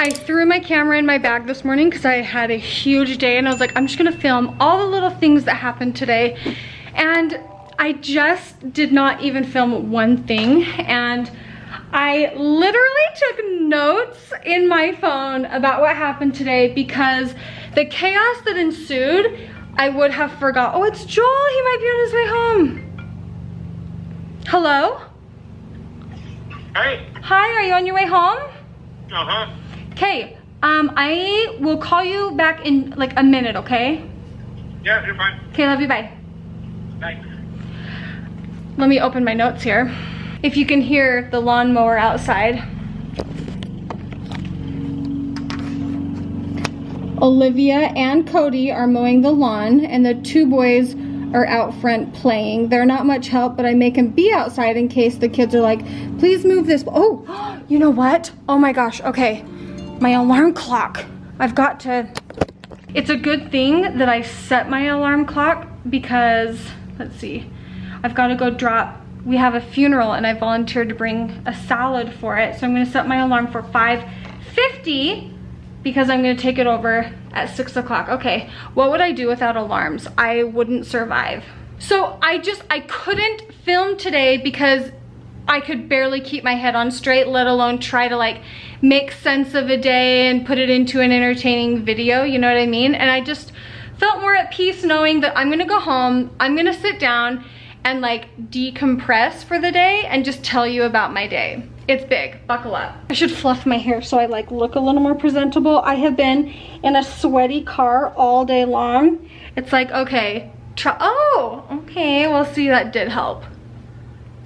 I threw my camera in my bag this morning because I had a huge day and I was like, I'm just gonna film all the little things that happened today. And I just did not even film one thing. And I literally took notes in my phone about what happened today because the chaos that ensued, I would have forgot. Oh, it's Joel, he might be on his way home. Hello? Hey. Hi, are you on your way home? Uh-huh. Okay, I will call you back in like a minute, okay? Yeah, you're fine. Okay, love you, bye. Bye. Let me open my notes here. If you can hear the lawnmower outside. Olivia and Cody are mowing the lawn and the two boys are out front playing. They're not much help, but I make them be outside in case the kids are like, please move this. Oh, you know what? Oh my gosh, okay. My alarm clock. I've got to, it's a good thing that I set my alarm clock because, let's see, I've got to go drop, we have a funeral and I volunteered to bring a salad for it. So I'm gonna set my alarm for 5:50 because I'm gonna take it over at 6 o'clock. Okay, what would I do without alarms? I wouldn't survive. So I couldn't film today because I could barely keep my head on straight, let alone try to like make sense of a day and put it into an entertaining video, you know what I mean? And I just felt more at peace knowing that I'm gonna go home, I'm gonna sit down and like decompress for the day and just tell you about my day. It's big, buckle up. I should fluff my hair so I like look a little more presentable. I have been in a sweaty car all day long. It's like, okay, oh, okay, well see, that did help.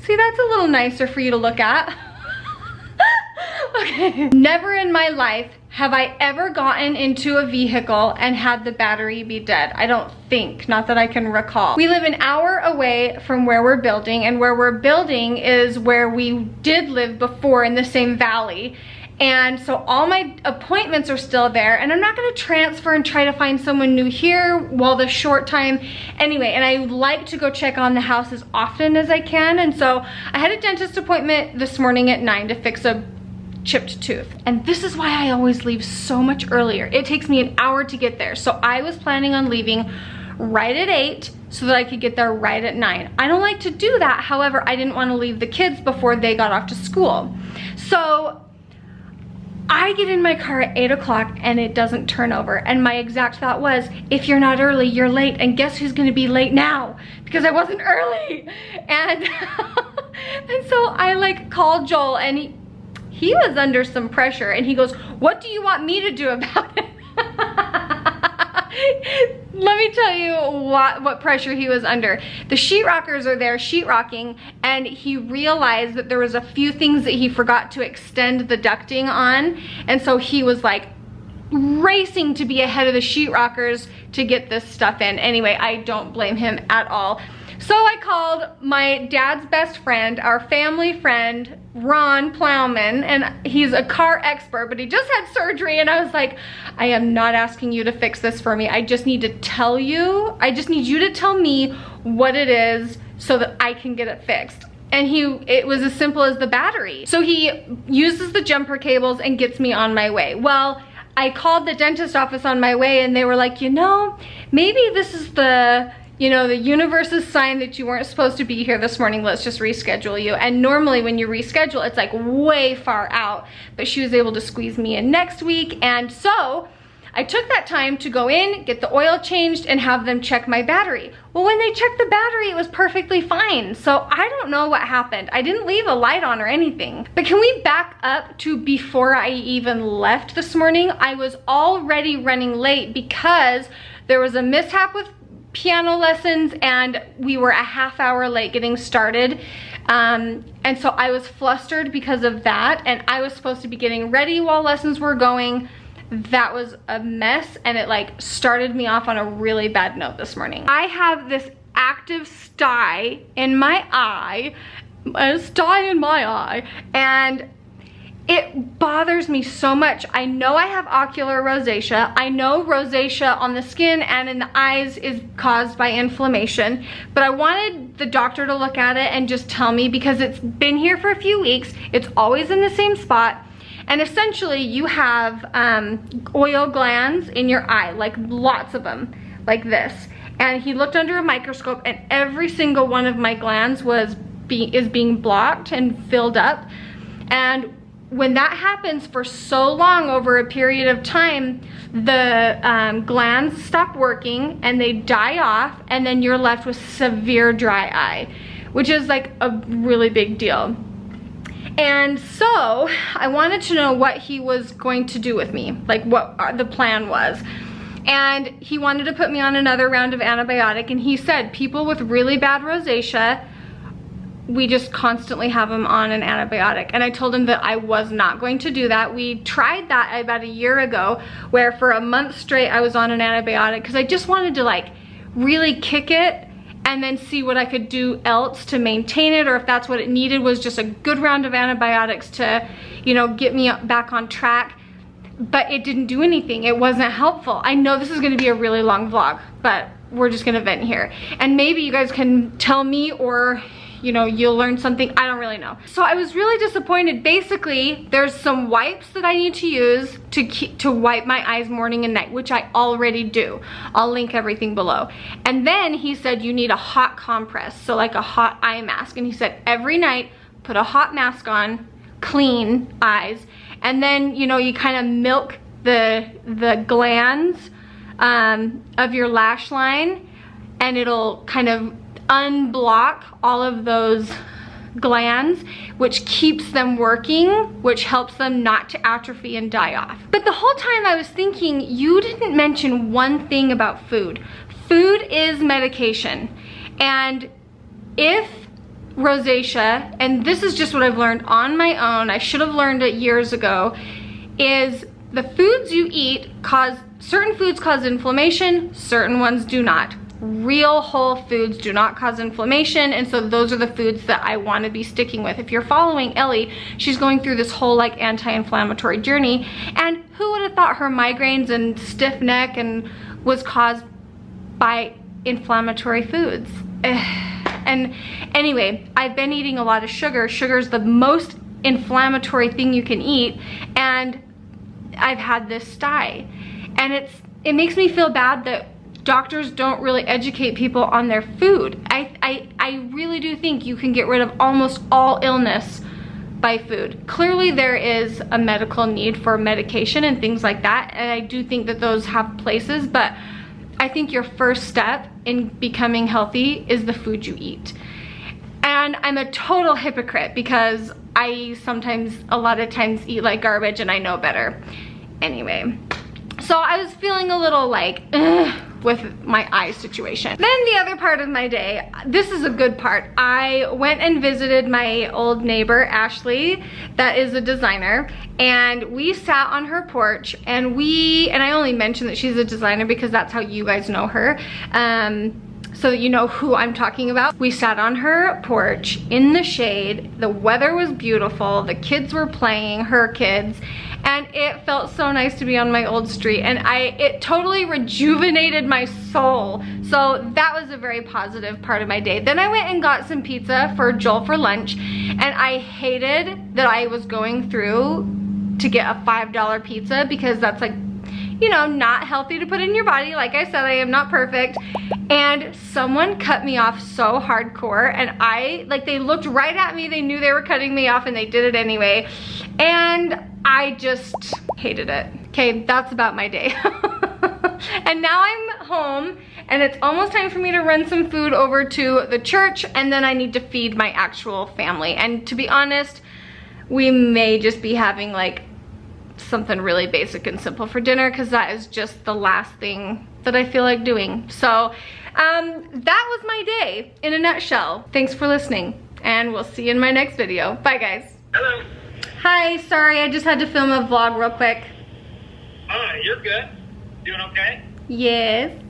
See, that's a little nicer for you to look at. Okay. Never in my life have I ever gotten into a vehicle and had the battery be dead. I don't think, not that I can recall. We live an hour away from where we're building, and where we're building is where we did live before in the same valley. And so all my appointments are still there, and I'm not gonna transfer and try to find someone new here while the short time. Anyway, and I like to go check on the house as often as I can. And so I had a dentist appointment this morning at 9 to fix a chipped tooth. And this is why I always leave so much earlier. It takes me an hour to get there. So I was planning on leaving right at 8 so that I could get there right at 9. I don't like to do that. However, I didn't want to leave the kids before they got off to school. So I get in my car at 8 o'clock and it doesn't turn over. And my exact thought was, if you're not early, you're late. And guess who's gonna be late now? Because I wasn't early. And, and so I like called Joel, and he was under some pressure, and he goes, what do you want me to do about it? Let me tell you what pressure he was under. The sheetrockers are there sheetrocking, and he realized that there was a few things that he forgot to extend the ducting on, and so he was like racing to be ahead of the sheetrockers to get this stuff in. Anyway, I don't blame him at all. So I called my dad's best friend, our family friend, Ron Plowman, and he's a car expert, but he just had surgery, and I was like, I am not asking you to fix this for me. I just need to tell you, I just need you to tell me what it is so that I can get it fixed. And it was as simple as the battery. So he uses the jumper cables and gets me on my way. Well, I called the dentist office on my way, and they were like, you know, maybe this is the universe's sign that you weren't supposed to be here this morning. Let's just reschedule you. And normally when you reschedule, it's like way far out, but she was able to squeeze me in next week. And so I took that time to go in, get the oil changed, and have them check my battery. Well, when they checked the battery, it was perfectly fine. So I don't know what happened. I didn't leave a light on or anything. But can we back up to before I even left this morning? I was already running late because there was a mishap with piano lessons, and we were a half hour late getting started. And so I was flustered because of that, and I was supposed to be getting ready while lessons were going. That was a mess, and it like started me off on a really bad note this morning. I have this active sty in my eye, and it bothers me so much. I know I have ocular rosacea. I know rosacea on the skin and in the eyes is caused by inflammation, but I wanted the doctor to look at it and just tell me, because it's been here for a few weeks. It's always in the same spot, And essentially you have oil glands in your eye, like lots of them, like this. And he looked under a microscope and every single one of my glands is being blocked and filled up. And when that happens for so long over a period of time, the glands stop working and they die off, and then you're left with severe dry eye, which is like a really big deal. And so I wanted to know what he was going to do with me, like what the plan was. And he wanted to put me on another round of antibiotic, and he said people with really bad rosacea, we just constantly have them on an antibiotic. And I told him that I was not going to do that. We tried that about a year ago, where for a month straight I was on an antibiotic because I just wanted to like really kick it and then see what I could do else to maintain it, or if that's what it needed was just a good round of antibiotics to, you know, get me back on track. But it didn't do anything. It wasn't helpful. I know this is gonna be a really long vlog, but we're just gonna vent here. And maybe you guys can tell me, or you know, you'll learn something. I don't really know. So I was really disappointed. Basically, there's some wipes that I need to use to wipe my eyes morning and night, which I already do. I'll link everything below. And then he said you need a hot compress, so like a hot eye mask. And he said every night, put a hot mask on, clean eyes, and then, you know, you kind of milk the glands of your lash line, and it'll kind of unblock all of those glands, which keeps them working, which helps them not to atrophy and die off. But the whole time I was thinking, you didn't mention one thing about food. Food is medication. And if rosacea, and this is just what I've learned on my own, I should have learned it years ago, is the foods you eat certain foods cause inflammation, certain ones do not. Real whole foods do not cause inflammation, and so those are the foods that I want to be sticking with. If you're following Ellie, she's going through this whole like anti-inflammatory journey, and who would have thought her migraines and stiff neck and was caused by inflammatory foods? And anyway, I've been eating a lot of sugar. Sugar is the most inflammatory thing you can eat, and I've had this sty, and it makes me feel bad that doctors don't really educate people on their food. I really do think you can get rid of almost all illness by food. Clearly there is a medical need for medication and things like that, and I do think that those have places, but I think your first step in becoming healthy is the food you eat. And I'm a total hypocrite because I sometimes, a lot of times, eat like garbage and I know better. Anyway, so I was feeling a little like, ugh, with my eye situation. Then the other part of my day, this is a good part. I went and visited my old neighbor, Ashley, that is a designer, and we sat on her porch, and I only mentioned that she's a designer because that's how you guys know her, so that you know who I'm talking about. We sat on her porch in the shade. The weather was beautiful. The kids were playing, her kids, and it felt so nice to be on my old street, and it totally rejuvenated my soul. So that was a very positive part of my day. Then I went and got some pizza for Joel for lunch, and I hated that I was going through to get a $5 pizza because that's like, you know, not healthy to put in your body. Like I said, I am not perfect. And someone cut me off so hardcore, and they looked right at me, they knew they were cutting me off, and they did it anyway. And I just hated it. Okay, that's about my day. And now I'm home, and it's almost time for me to run some food over to the church, and then I need to feed my actual family. And to be honest, we may just be having like something really basic and simple for dinner, because that is just the last thing that I feel like doing. So that was my day in a nutshell. Thanks for listening, and we'll see you in my next video. Bye guys. Hello. Hi, sorry, I just had to film a vlog real quick. You're good. Doing okay? Yes.